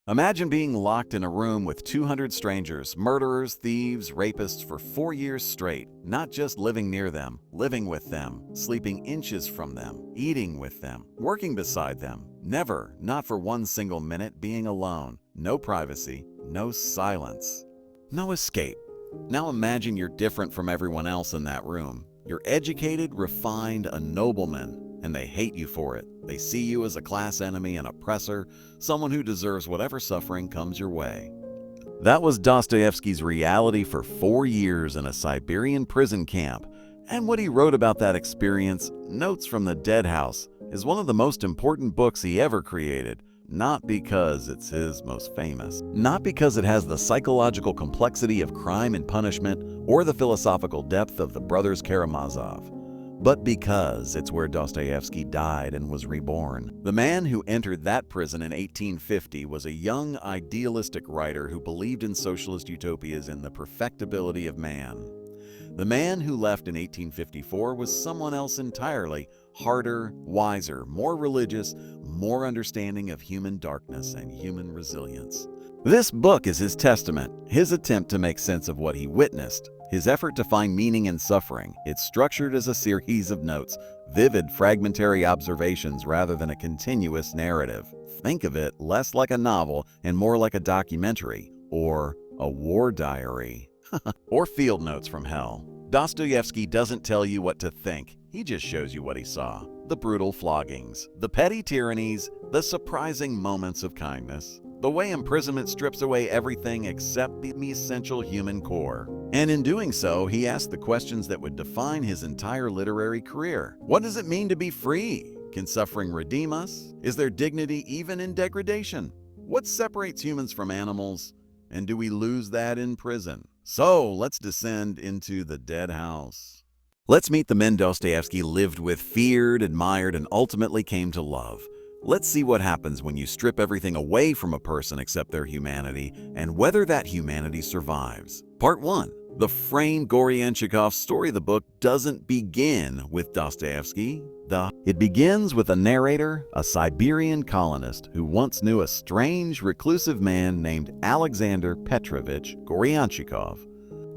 Imagine being locked in a room with 200 strangers, murderers, thieves, rapists for 4 years straight, not just living near them, living with them, sleeping inches from them, eating with them, working beside them, never, not for one single minute, being alone, no privacy, no silence, no escape. Now imagine you're different from everyone else in that room. You're educated, refined, a nobleman, and they hate you for it. They see you as a class enemy, an oppressor, someone who deserves whatever suffering comes your way. That was Dostoevsky's reality for 4 years in a Siberian prison camp, and what he wrote about that experience, Notes from the Dead House, is one of the most important books he ever created. Not because it's his most famous, not because it has the psychological complexity of crime and punishment or the philosophical depth of the brothers Karamazov, but because it's where Dostoevsky died and was reborn. The man who entered that prison in 1850 was a young, idealistic writer who believed in socialist utopias and the perfectibility of man. The man who left in 1854 was someone else entirely, harder, wiser, more religious, more understanding of human darkness and human resilience. This book is his testament, his attempt to make sense of what he witnessed, his effort to find meaning in suffering. It's structured as a series of notes, vivid, fragmentary observations rather than a continuous narrative. Think of it less like a novel and more like a documentary, or a war diary. Or field notes from hell. Dostoevsky doesn't tell you what to think, he just shows you what he saw. The brutal floggings, the petty tyrannies, the surprising moments of kindness, the way imprisonment strips away everything except the essential human core. And in doing so, he asked the questions that would define his entire literary career. What does it mean to be free? Can suffering redeem us? Is there dignity even in degradation? What separates humans from animals? And do we lose that in prison? So let's descend into the dead house. Let's meet the men Dostoevsky lived with, feared, admired, and ultimately came to love. Let's see what happens when you strip everything away from a person except their humanity, and whether that humanity survives. Part 1. The framed Goryanchikov story of the book doesn't begin with Dostoevsky. It begins with a narrator, a Siberian colonist who once knew a strange, reclusive man named Alexander Petrovich Goryanchikov.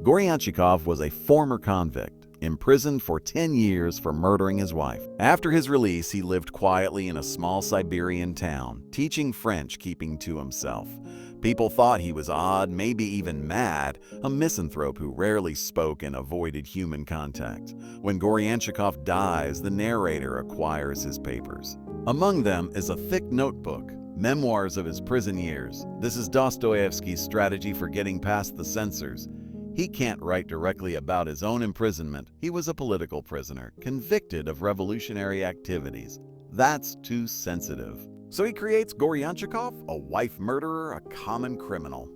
Goryanchikov was a former convict, imprisoned for 10 years for murdering his wife. After his release, he lived quietly in a small Siberian town, teaching French, keeping to himself. People thought he was odd, maybe even mad, a misanthrope who rarely spoke and avoided human contact. When Goryanchikov dies, the narrator acquires his papers. Among them is a thick notebook, memoirs of his prison years. This is Dostoevsky's strategy for getting past the censors. He can't write directly about his own imprisonment. He was a political prisoner, convicted of revolutionary activities. That's too sensitive. So he creates Goryanchikov, a wife murderer, a common criminal.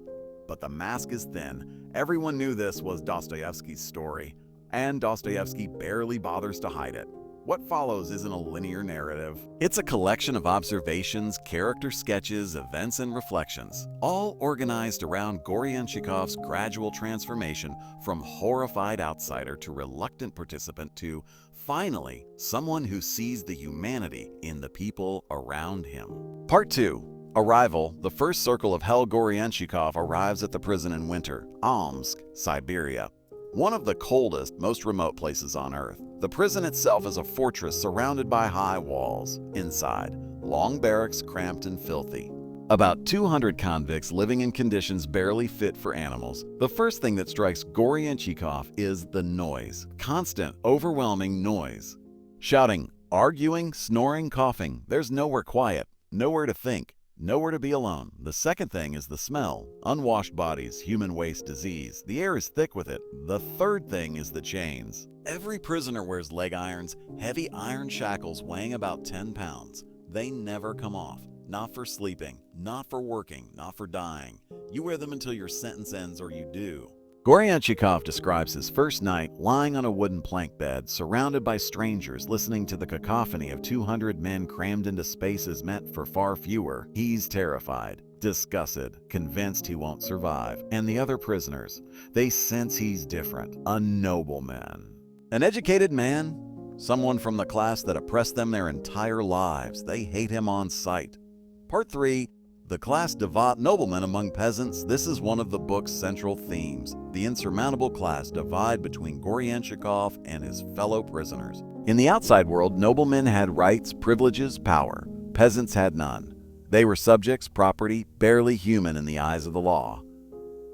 But the mask is thin. Everyone knew this was Dostoevsky's story, and Dostoevsky barely bothers to hide it. What follows isn't a linear narrative. It's a collection of observations, character sketches, events, and reflections, all organized around Goryanchikov's gradual transformation from horrified outsider to reluctant participant to, finally, someone who sees the humanity in the people around him. Part 2. Arrival. The first circle of hell. Goryanchikov arrives at the prison in winter, Omsk, Siberia, one of the coldest, most remote places on Earth. The prison itself is a fortress surrounded by high walls. Inside, long barracks, cramped and filthy. About 200 convicts living in conditions barely fit for animals. The first thing that strikes Goryanchikov is the noise. Constant, overwhelming noise. Shouting, arguing, snoring, coughing. There's nowhere quiet, nowhere to think, nowhere to be alone. The second thing is the smell. Unwashed bodies, human waste, disease. The air is thick with it. The third thing is the chains. Every prisoner wears leg irons, heavy iron shackles weighing about 10 pounds. They never come off. Not for sleeping, not for working, not for dying. You wear them until your sentence ends, or you do. Goryanchikov describes his first night lying on a wooden plank bed, surrounded by strangers, listening to the cacophony of 200 men crammed into spaces meant for far fewer. He's terrified, disgusted, convinced he won't survive. And the other prisoners, they sense he's different, a nobleman. An educated man, someone from the class that oppressed them their entire lives. They hate him on sight. Part 3. The class nobleman among peasants, this is one of the book's central themes, the insurmountable class divide between Goryanchikov and his fellow prisoners. In the outside world, noblemen had rights, privileges, power. Peasants had none. They were subjects, property, barely human in the eyes of the law.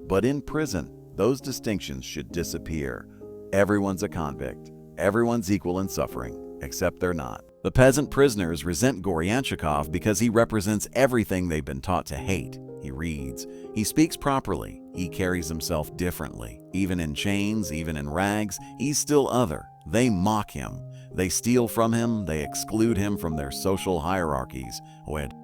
But in prison, those distinctions should disappear. Everyone's a convict. Everyone's equal in suffering, except they're not. The peasant prisoners resent Goryanchikov because he represents everything they've been taught to hate. He reads, he speaks properly, he carries himself differently. Even in chains, even in rags, he's still other. They mock him. They steal from him, they exclude him from their social hierarchies.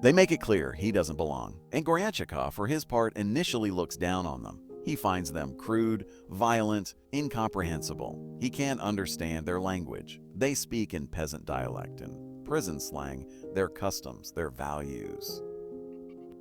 They make it clear he doesn't belong. And Goryanchikov, for his part, initially looks down on them. He finds them crude, violent, incomprehensible. He can't understand their language. They speak in peasant dialect and prison slang, their customs, their values.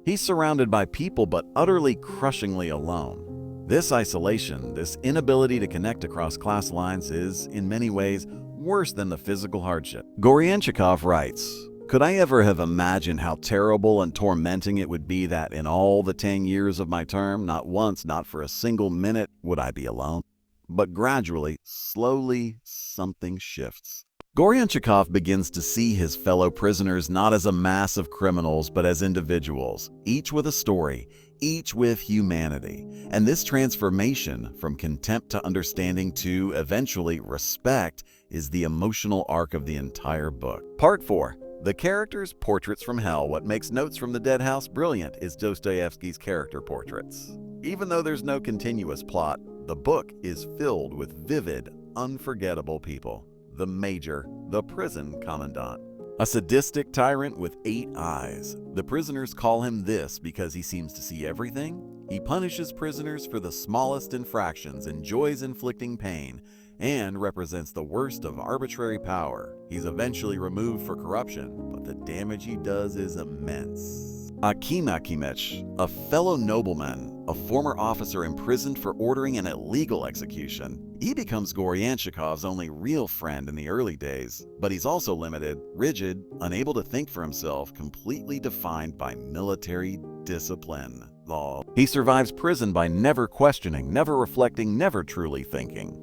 He's surrounded by people but utterly crushingly alone. This isolation, this inability to connect across class lines is, in many ways, worse than the physical hardship. Goryanchikov writes, "Could I ever have imagined how terrible and tormenting it would be that in all the 10 years of my term, not once, not for a single minute, would I be alone?" But gradually, slowly, something shifts. Goryanchikov begins to see his fellow prisoners not as a mass of criminals, but as individuals, each with a story, each with humanity. And this transformation from contempt to understanding to, eventually, respect is the emotional arc of the entire book. Part 4. The characters' portraits from hell. What makes Notes from the Dead House brilliant is Dostoevsky's character portraits. Even though there's no continuous plot, the book is filled with vivid, unforgettable people. The Major, the prison commandant. A sadistic tyrant with 8 eyes. The prisoners call him this because he seems to see everything. He punishes prisoners for the smallest infractions, enjoys inflicting pain, and represents the worst of arbitrary power. He's eventually removed for corruption, but the damage he does is immense. Akim Akimech, a fellow nobleman, a former officer imprisoned for ordering an illegal execution. He becomes Goryanchikov's only real friend in the early days, but he's also limited, rigid, unable to think for himself, completely defined by military discipline. Law. He survives prison by never questioning, never reflecting, never truly thinking.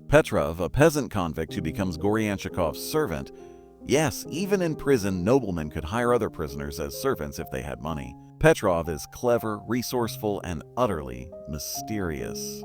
Petrov, a peasant convict who becomes Goryanchikov's servant. Yes, even in prison, noblemen could hire other prisoners as servants if they had money. Petrov is clever, resourceful, and utterly mysterious.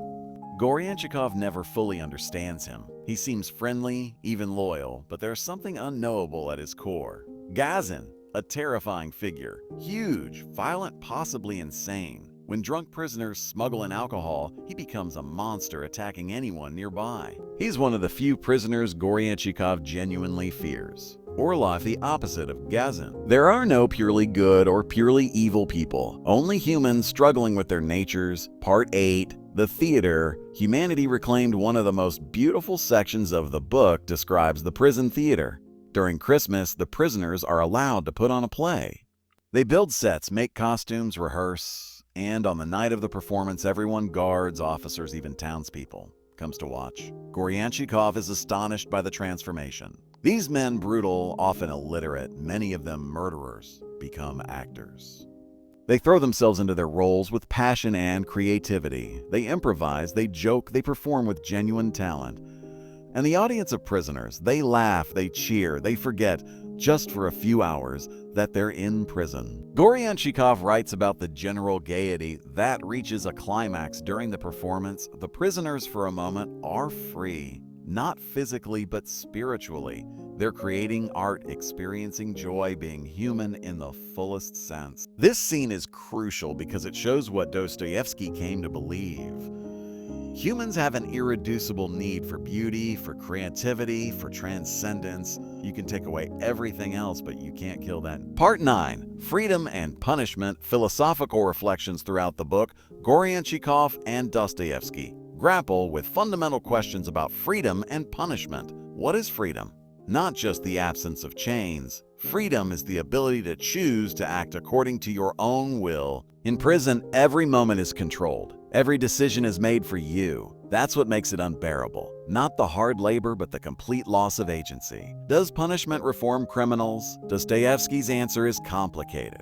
Goryanchikov never fully understands him. He seems friendly, even loyal, but there's something unknowable at his core. Gazin, a terrifying figure, huge, violent, possibly insane. When drunk prisoners smuggle in alcohol, he becomes a monster attacking anyone nearby. He's one of the few prisoners Goryanchikov genuinely fears. Orlov, the opposite of Gazin. There are no purely good or purely evil people, only humans struggling with their natures. Part 8, The Theater. Humanity Reclaimed. One of the most beautiful sections of the book describes the prison theater. During Christmas, the prisoners are allowed to put on a play. They build sets, make costumes, rehearse. And on the night of the performance, everyone, guards, officers, even townspeople, comes to watch. Goryanchikov is astonished by the transformation. These men, brutal, often illiterate, many of them murderers, become actors. They throw themselves into their roles with passion and creativity. They improvise, they joke, they perform with genuine talent. And the audience of prisoners, they laugh, they cheer, they forget, just for a few hours, that they're in prison. Goryanchikov writes about the general gaiety that reaches a climax during the performance. The prisoners, for a moment, are free, not physically but spiritually. They're creating art, experiencing joy, being human in the fullest sense. This scene is crucial because it shows what Dostoevsky came to believe. Humans have an irreducible need for beauty, for creativity, for transcendence. You can take away everything else, but you can't kill that. Part 9. Freedom and Punishment. Philosophical reflections throughout the book. Goryanchikov and Dostoevsky grapple with fundamental questions about freedom and punishment. What is freedom? Not just the absence of chains. Freedom is the ability to choose to act according to your own will. In prison, every moment is controlled. Every decision is made for you. That's what makes it unbearable. Not the hard labor, but the complete loss of agency. Does punishment reform criminals? Dostoevsky's answer is complicated.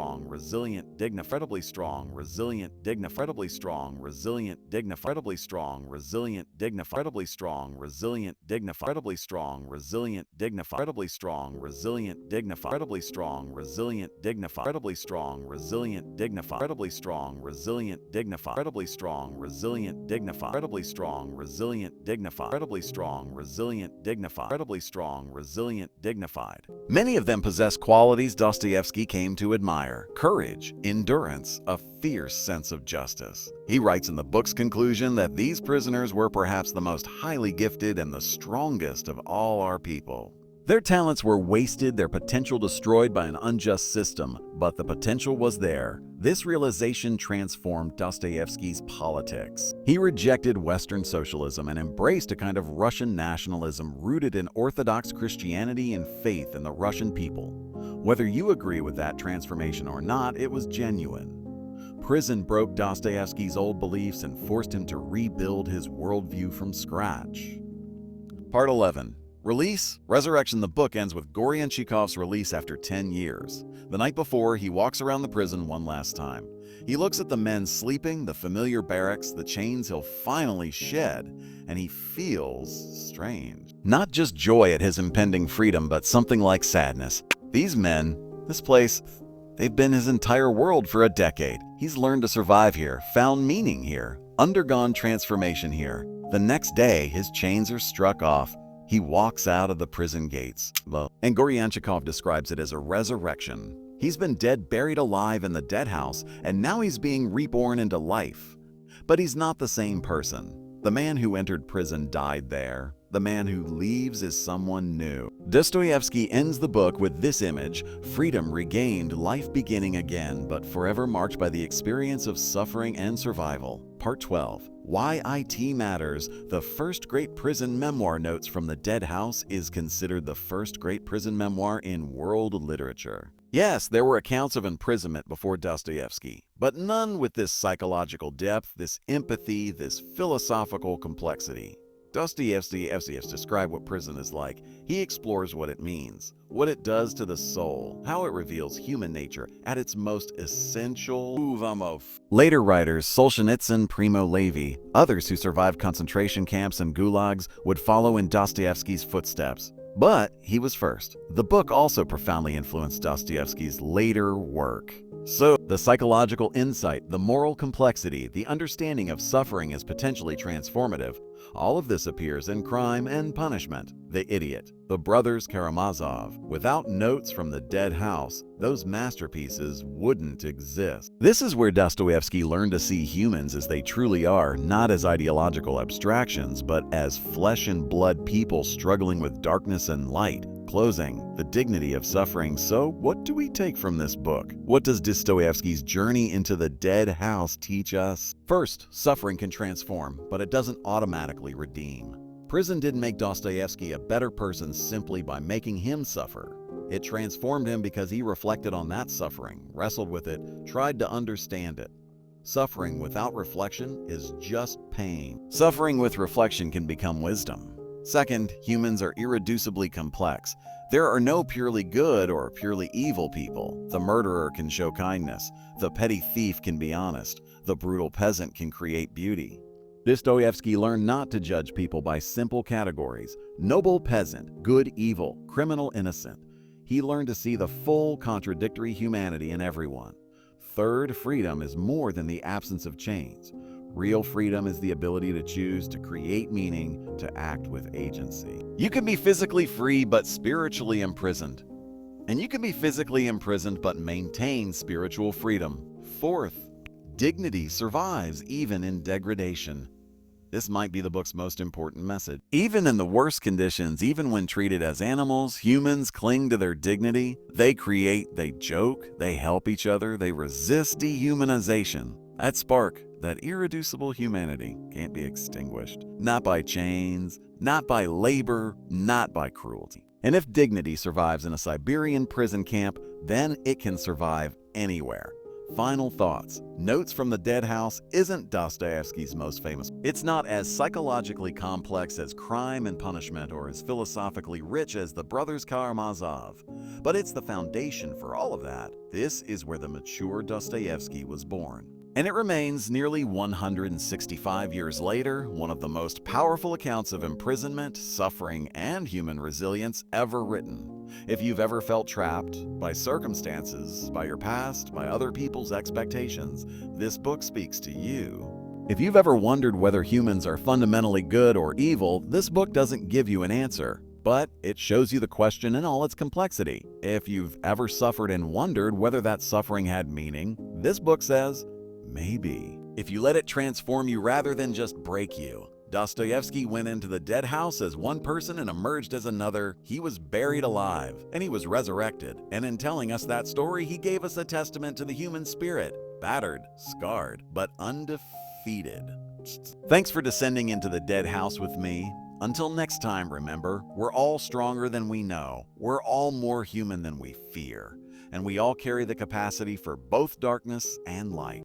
strong, resilient, dignifiedly strong, resilient, dignifiedly strong, resilient, dignifiedly strong, resilient, dignifiedly strong, resilient, dignifiedly strong, resilient, dignifiedly strong, resilient, dignifiedly strong, resilient, dignifiedly strong, resilient, dignifiedly strong, resilient, dignifiedly strong, resilient, dignifiedly strong, resilient, dignifiedly strong, resilient, dignifiedly strong, resilient, dignified. Many of them possess qualities Dostoevsky came to admire: courage, endurance, a fierce sense of justice. He writes in the book's conclusion that these prisoners were perhaps the most highly gifted and the strongest of all our people. Their talents were wasted, their potential destroyed by an unjust system, but the potential was there. This realization transformed Dostoevsky's politics. He rejected Western socialism and embraced a kind of Russian nationalism rooted in Orthodox Christianity and faith in the Russian people. Whether you agree with that transformation or not, it was genuine. Prison broke Dostoevsky's old beliefs and forced him to rebuild his worldview from scratch. Part 11. Release, Resurrection. The book ends with Goryanchikov's release after 10 years. The night before, he walks around the prison one last time. He looks at the men sleeping, the familiar barracks, the chains he'll finally shed, and he feels strange. Not just joy at his impending freedom, but something like sadness. These men, this place, they've been his entire world for a decade. He's learned to survive here, found meaning here, undergone transformation here. The next day, his chains are struck off. He walks out of the prison gates. And Goryanchikov describes it as a resurrection. He's been dead, buried alive in the dead house, and now he's being reborn into life. But he's not the same person. The man who entered prison died there. The man who leaves is someone new. Dostoevsky ends the book with this image: freedom regained, life beginning again, but forever marked by the experience of suffering and survival. Part 12. Why IT Matters. The first great prison memoir. Notes from the Dead House is considered the first great prison memoir in world literature. Yes, there were accounts of imprisonment before Dostoevsky, but none with this psychological depth, this empathy, this philosophical complexity. Dostoevsky describes what prison is like. He explores what it means, what it does to the soul, how it reveals human nature at its most essential. Later writers, Solzhenitsyn, Primo Levi, others who survived concentration camps and gulags would follow in Dostoevsky's footsteps. But he was first. The book also profoundly influenced Dostoevsky's later work. So, the psychological insight, the moral complexity, the understanding of suffering as potentially transformative, all of this appears in Crime and Punishment, The Idiot, The Brothers Karamazov. Without Notes from the Dead House, those masterpieces wouldn't exist. This is where Dostoevsky learned to see humans as they truly are, not as ideological abstractions, but as flesh and blood people struggling with darkness and light. Closing, the dignity of suffering. So, what do we take from this book? What does Dostoevsky's journey into the dead house teach us? First, suffering can transform, but it doesn't automatically redeem. Prison didn't make Dostoevsky a better person simply by making him suffer. It transformed him because he reflected on that suffering, wrestled with it, tried to understand it. Suffering without reflection is just pain. Suffering with reflection can become wisdom. Second, humans are irreducibly complex. There are no purely good or purely evil people. The murderer can show kindness. The petty thief can be honest. The brutal peasant can create beauty. Dostoevsky learned not to judge people by simple categories: noble peasant, good evil, criminal innocent. He learned to see the full contradictory humanity in everyone. Third, freedom is more than the absence of chains. Real freedom is the ability to choose, to create meaning, to act with agency. You can be physically free but spiritually imprisoned. And you can be physically imprisoned but maintain spiritual freedom. Fourth, dignity survives even in degradation. This might be the book's most important message. Even in the worst conditions, even when treated as animals, humans cling to their dignity. They create, they joke, they help each other, they resist dehumanization. That spark, that irreducible humanity, can't be extinguished. Not by chains, not by labor, not by cruelty. And if dignity survives in a Siberian prison camp, then it can survive anywhere. Final thoughts. Notes from the Dead House isn't Dostoevsky's most famous. It's not as psychologically complex as Crime and Punishment or as philosophically rich as The Brothers Karamazov. But it's the foundation for all of that. This is where the mature Dostoevsky was born. And it remains nearly 165 years later, one of the most powerful accounts of imprisonment, suffering, and human resilience ever written. If you've ever felt trapped by circumstances, by your past, by other people's expectations, this book speaks to you. If you've ever wondered whether humans are fundamentally good or evil, this book doesn't give you an answer. But it shows you the question in all its complexity. If you've ever suffered and wondered whether that suffering had meaning, this book says, maybe. If you let it transform you rather than just break you. Dostoevsky went into the Dead House as one person and emerged as another. He was buried alive, and he was resurrected. And in telling us that story, he gave us a testament to the human spirit. Battered, scarred, but undefeated. Thanks for descending into the Dead House with me. Until next time, remember, we're all stronger than we know. We're all more human than we fear. And we all carry the capacity for both darkness and light.